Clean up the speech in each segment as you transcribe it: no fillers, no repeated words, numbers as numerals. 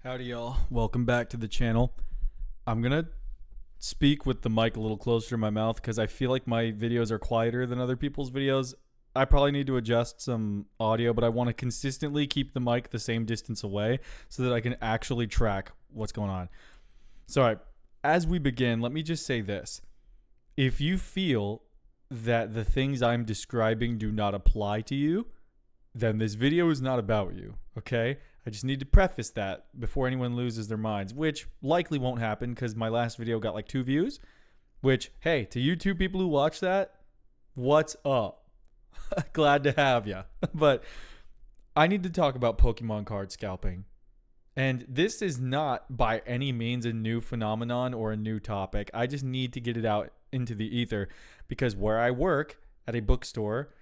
Howdy y'all, welcome back to the channel. I'm gonna speak with the mic a little closer to my mouth because I feel like my videos are quieter than other people's videos. I probably need to adjust some audio, but I want to consistently keep the mic the same distance away so that I can actually track what's going on. So all right, as we begin, let me just say this. If you feel that the things I'm describing do not apply to you, then this video is not about you, okay? I just need to preface that before anyone loses their minds, which likely won't happen because my last video got like 2 views, which, hey, to you two people who watch that, what's up? Glad to have ya. But I need to talk about Pokemon card scalping. And this is not by any means a new phenomenon or a new topic. I just need to get it out into the ether because where I work at a bookstore,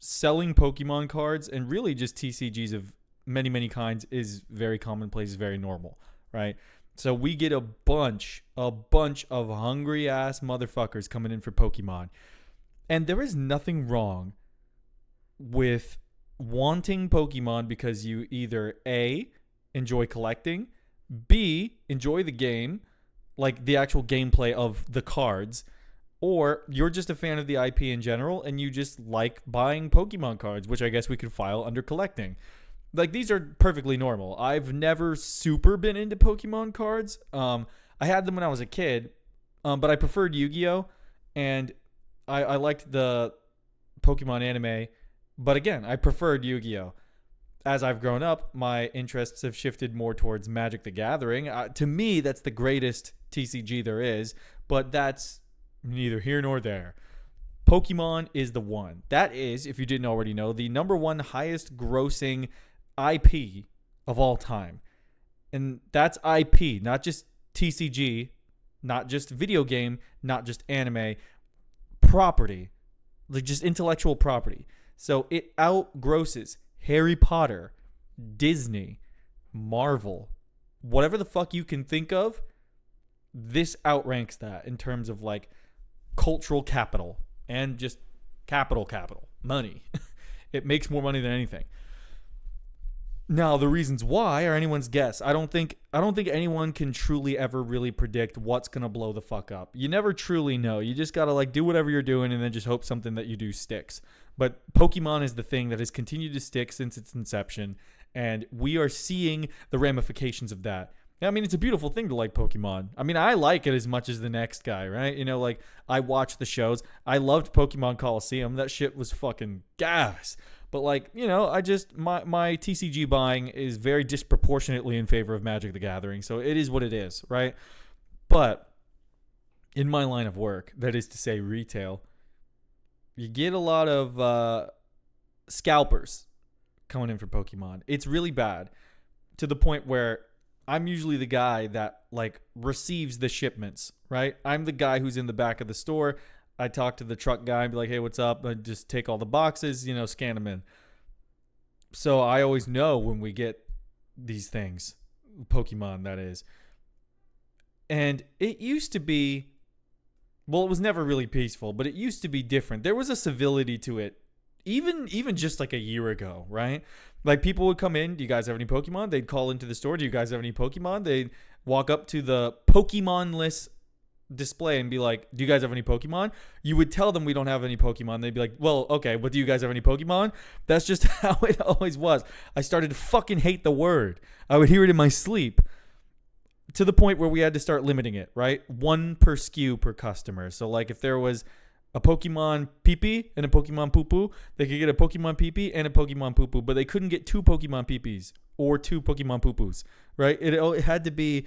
selling Pokemon cards and really just TCGs of many, many kinds is very commonplace, very normal, right? So we get a bunch of hungry ass motherfuckers coming in for Pokemon. And there is nothing wrong with wanting Pokemon because you either A, enjoy collecting, B, enjoy the game, like the actual gameplay of the cards, or you're just a fan of the IP in general and you just like buying Pokemon cards, which I guess we could file under collecting. Like, these are perfectly normal. I've never super been into Pokemon cards. I had them when I was a kid, but I preferred Yu-Gi-Oh! And I liked the Pokemon anime. But again, I preferred Yu-Gi-Oh! As I've grown up, my interests have shifted more towards Magic the Gathering. To me, that's the greatest TCG there is, but that's neither here nor there. Pokemon is the one. That is, if you didn't already know, the number one highest grossing IP of all time. And that's IP, not just TCG, not just video game, not just anime. Property. Like, just intellectual property. So it outgrosses Harry Potter, Disney, Marvel, whatever the fuck you can think of. This outranks that in terms of like cultural capital and just capital money. It makes more money than anything. Now, the reasons why are anyone's guess. I don't think anyone can truly ever really predict what's going to blow the fuck up. You never truly know. You just got to like do whatever you're doing and then just hope something that you do sticks. But Pokemon is the thing that has continued to stick since its inception, and we are seeing the ramifications of that. I mean, it's a beautiful thing to like Pokemon. I mean, I like it as much as the next guy, right? You know, like, I watch the shows. I loved Pokemon Coliseum. That shit was fucking gas. But, like, you know, my TCG buying is very disproportionately in favor of Magic the Gathering. So it is what it is, right? But in my line of work, that is to say retail, you get a lot of scalpers coming in for Pokemon. It's really bad to the point where I'm usually the guy that like receives the shipments, right? I'm the guy who's in the back of the store. I talk to the truck guy and be like, hey, what's up? I just take all the boxes, you know, scan them in. So I always know when we get these things, Pokemon, that is. And it used to be, well, it was never really peaceful, but it used to be different. There was a civility to it. Even just like a year ago, right? Like, people would come in, do you guys have any Pokemon? They'd call into the store, do you guys have any Pokemon? They'd walk up to the Pokemon-less display and be like, do you guys have any Pokemon? You would tell them we don't have any Pokemon. They'd be like, well, okay, but do you guys have any Pokemon? That's just how it always was. I started to fucking hate the word. I would hear it in my sleep to the point where we had to start limiting it, right? 1 per SKU per customer. So, like, if there was a Pokemon Pee-Pee and a Pokemon Poo-Poo, they could get a Pokemon Pee-Pee and a Pokemon Poo-Poo, but they couldn't get 2 Pokemon Pee-Pees or 2 Pokemon Poo-Poos, right? It had to be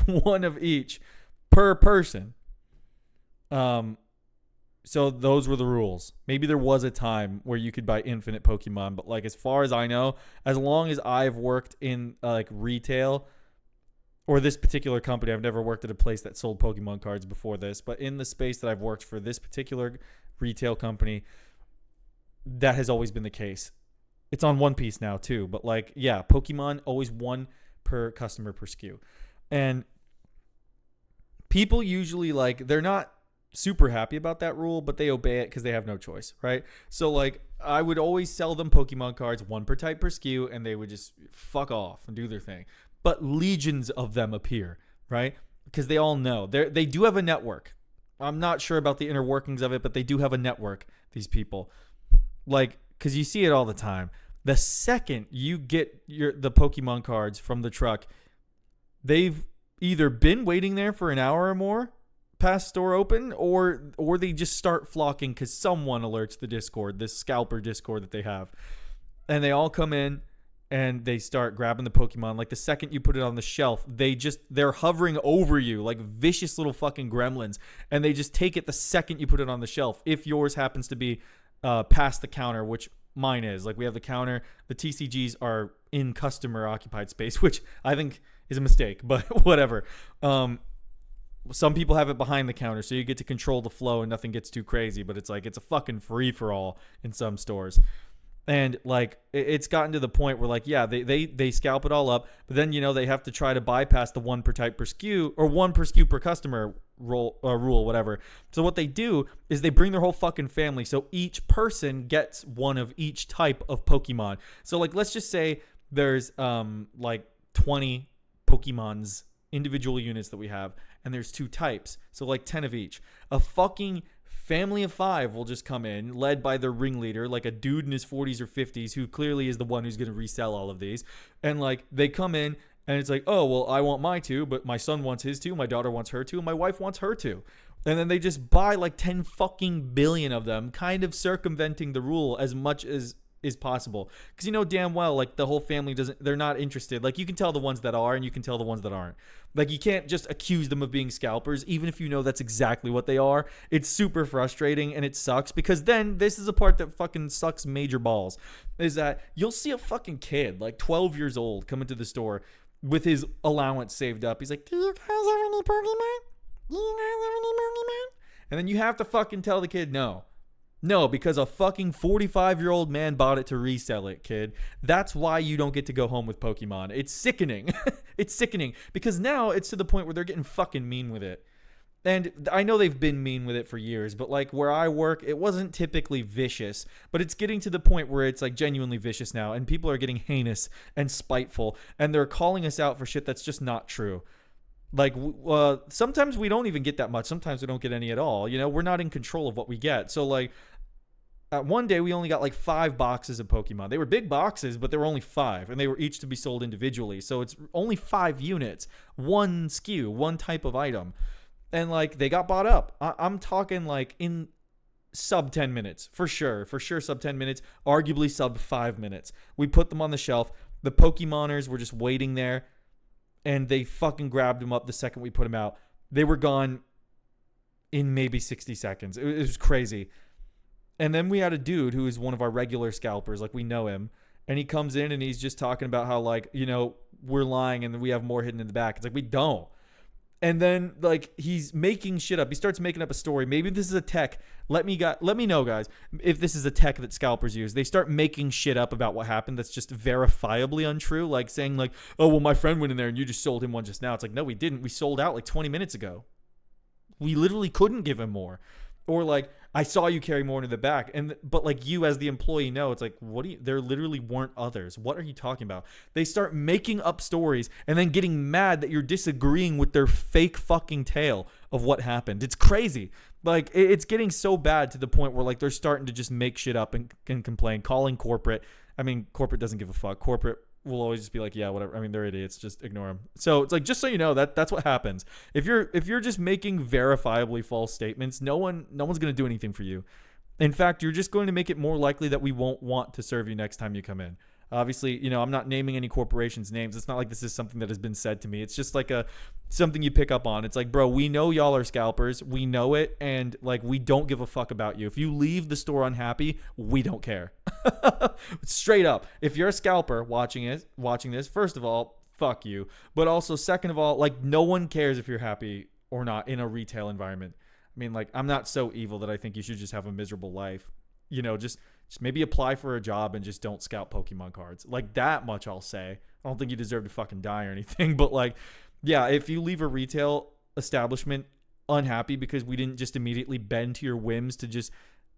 one of each per person. So those were the rules. Maybe there was a time where you could buy infinite Pokemon, but like, as far as I know, as long as I've worked in like retail or this particular company, I've never worked at a place that sold Pokemon cards before this, but in the space that I've worked for this particular retail company, that has always been the case. It's on One Piece now too, but like, yeah, Pokemon always 1 per customer per SKU. And people usually, like, they're not super happy about that rule, but they obey it because they have no choice, right? So like I would always sell them Pokemon cards, one per type per SKU, and they would just fuck off and do their thing. But legions of them appear, right? Because they all know they do have a network. I'm not sure about the inner workings of it, but they do have a network. These people, like, because you see it all the time. The second you get the Pokemon cards from the truck, they've either been waiting there for an hour or more past store open, or they just start flocking because someone alerts the Discord, this scalper Discord that they have, and they all come in and they start grabbing the Pokemon. Like the second you put it on the shelf, they're hovering over you like vicious little fucking gremlins, and they just take it the second you put it on the shelf. If yours happens to be past the counter, which mine is, like we have the counter, the TCGs are in customer occupied space, which I think is a mistake, but whatever. Some people have it behind the counter, so you get to control the flow and nothing gets too crazy, but it's like it's a fucking free for all in some stores. And like it's gotten to the point where like, yeah, they scalp it all up, but then they have to try to bypass the one per type per SKU or one per SKU per customer rule, whatever. So what they do is they bring their whole fucking family, so each person gets one of each type of Pokemon. So like let's just say there's like 20 Pokemons, individual units that we have, and there's 2 types, so like 10 of each. A fucking family of 5 will just come in, led by their ringleader, like a dude in his 40s or 50s who clearly is the one who's going to resell all of these. And like they come in and it's like, oh, well, I want my 2, but my son wants his 2, my daughter wants her 2, and my wife wants her 2. And then they just buy like 10 fucking billion of them, kind of circumventing the rule as much as is possible. Because damn well, like the whole family they're not interested. Like you can tell the ones that are and you can tell the ones that aren't. Like you can't just accuse them of being scalpers, even if you know that's exactly what they are. It's super frustrating and it sucks, because then this is a part that fucking sucks major balls, is that you'll see a fucking kid like 12 years old come into the store with his allowance saved up. He's like, do you guys have any Pokemon? Do you guys have any Pokemon? And then you have to fucking tell the kid no. No, because a fucking 45-year-old man bought it to resell it, kid. That's why you don't get to go home with Pokemon. It's sickening. It's sickening. Because now it's to the point where they're getting fucking mean with it. And I know they've been mean with it for years, but like where I work, it wasn't typically vicious. But it's getting to the point where it's like genuinely vicious now. And people are getting heinous and spiteful. And they're calling us out for shit that's just not true. Like, sometimes we don't even get that much. Sometimes we don't get any at all. We're not in control of what we get. So like, one day we only got like 5 boxes of Pokemon. They were big boxes, but there were only 5, and they were each to be sold individually. So it's only 5 units, one SKU, one type of item. And like they got bought up. I'm talking like in sub 10 minutes, for sure sub 10 minutes, arguably sub 5 minutes. We put them on the shelf. The Pokemoners were just waiting there, and they fucking grabbed them up the second we put them out. They were gone in maybe 60 seconds. It was crazy. And then we had a dude who is one of our regular scalpers, like we know him, and he comes in and he's just talking about how like, we're lying and we have more hidden in the back. It's like, we don't. And then like he's making shit up. He starts making up a story. Maybe this is a tech. Let me know, guys, if this is a tech that scalpers use. They start making shit up about what happened that's just verifiably untrue, like saying like, oh, well, my friend went in there and you just sold him one just now. It's like, no, we didn't. We sold out like 20 minutes ago. We literally couldn't give him more. Or like, I saw you carry more into the back, but like you as the employee know, it's like, there literally weren't others. What are you talking about? They start making up stories and then getting mad that you're disagreeing with their fake fucking tale of what happened. It's crazy. Like it's getting so bad to the point where like they're starting to just make shit up and complain, calling corporate. I mean, corporate doesn't give a fuck. Corporate will always just be like, yeah, whatever. I mean, they're idiots. Just ignore them. So it's like, just so you know, that's what happens. If you're just making verifiably false statements, no one's going to do anything for you. In fact, you're just going to make it more likely that we won't want to serve you next time you come in. Obviously, I'm not naming any corporations' names. It's not like this is something that has been said to me. It's just like something you pick up on. It's like, bro, we know y'all are scalpers. We know it. And like, we don't give a fuck about you. If you leave the store unhappy, we don't care. Straight up. If you're a scalper watching this, first of all, fuck you. But also, second of all, like, no one cares if you're happy or not in a retail environment. I mean, like, I'm not so evil that I think you should just have a miserable life. Just maybe apply for a job and just don't scalp Pokemon cards. Like, that much I'll say. I don't think you deserve to fucking die or anything. But like, yeah, if you leave a retail establishment unhappy because we didn't just immediately bend to your whims to just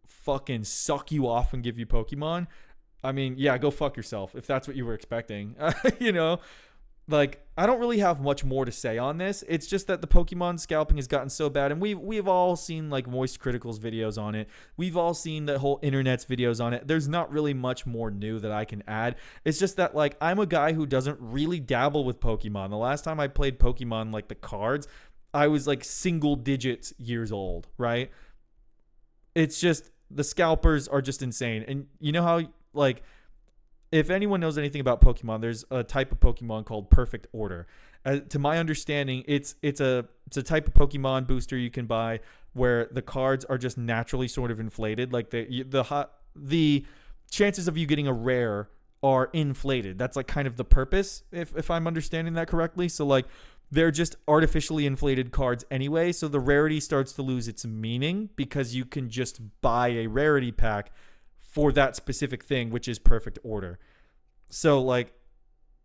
fucking suck you off and give you Pokemon, I mean, yeah, go fuck yourself if that's what you were expecting. You know, like, I don't really have much more to say on this. It's just that the Pokemon scalping has gotten so bad, and we've all seen like Moist Critical's videos on it. We've all seen the whole internet's videos on it. There's not really much more new that I can add. It's just that, like, I'm a guy who doesn't really dabble with Pokemon. The last time I played Pokemon, like the cards, I was like single digits years old, right? It's just the scalpers are just insane. And you know how, like, if anyone knows anything about Pokemon, there's a type of Pokemon called Perfect Order. To my understanding, it's a type of Pokemon booster you can buy where the cards are just naturally sort of inflated. Like the chances of you getting a rare are inflated. That's like kind of the purpose, if I'm understanding that correctly. So like they're just artificially inflated cards anyway. So the rarity starts to lose its meaning because you can just buy a rarity pack for that specific thing, which is Perfect Order. So, like,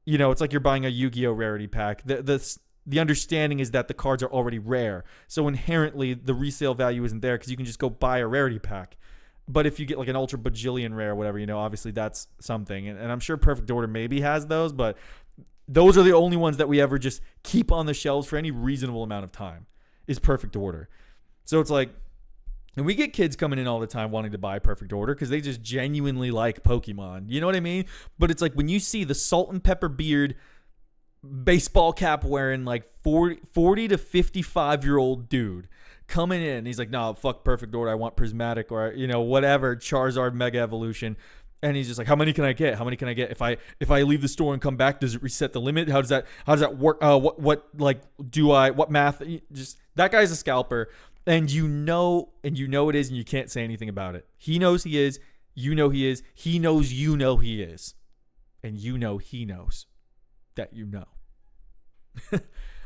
you know, it's like you're buying a Yu-Gi-Oh! Rarity pack. The understanding is that the cards are already rare. So, inherently, the resale value isn't there because you can just go buy a rarity pack. But if you get, like, an Ultra Bajillion rare or whatever, you know, obviously that's something. And I'm sure Perfect Order maybe has those, but those are the only ones that we ever just keep on the shelves for any reasonable amount of time is Perfect Order. So, it's like, and we get kids coming in all the time wanting to buy Perfect Order because they just genuinely like Pokemon. You know what I mean? But it's like when you see the salt and pepper beard, baseball cap wearing, like 40 to 55-year-old dude coming in. He's like, no, fuck Perfect Order. I want Prismatic or, you know, whatever, Charizard Mega Evolution. And he's just like, how many can I get? How many can I get? If I leave the store and come back, does it reset the limit? How does that work? What math? Just that guy's a scalper. And you know it is, and you can't say anything about it. He knows he is. You know he is. He knows you know he is. And you know he knows that you know. But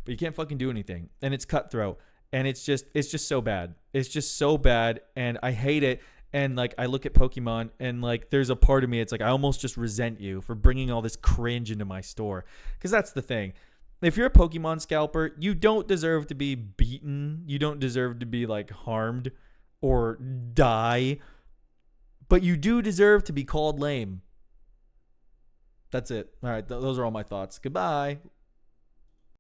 you can't fucking do anything. And it's cutthroat. And it's just so bad. It's just so bad. And I hate it. And, like, I look at Pokemon, and, like, there's a part of me, it's like I almost just resent you for bringing all this cringe into my store. Because that's the thing. If you're a Pokemon scalper, you don't deserve to be beaten. You don't deserve to be, like, harmed or die. But you do deserve to be called lame. That's it. All right, those are all my thoughts. Goodbye.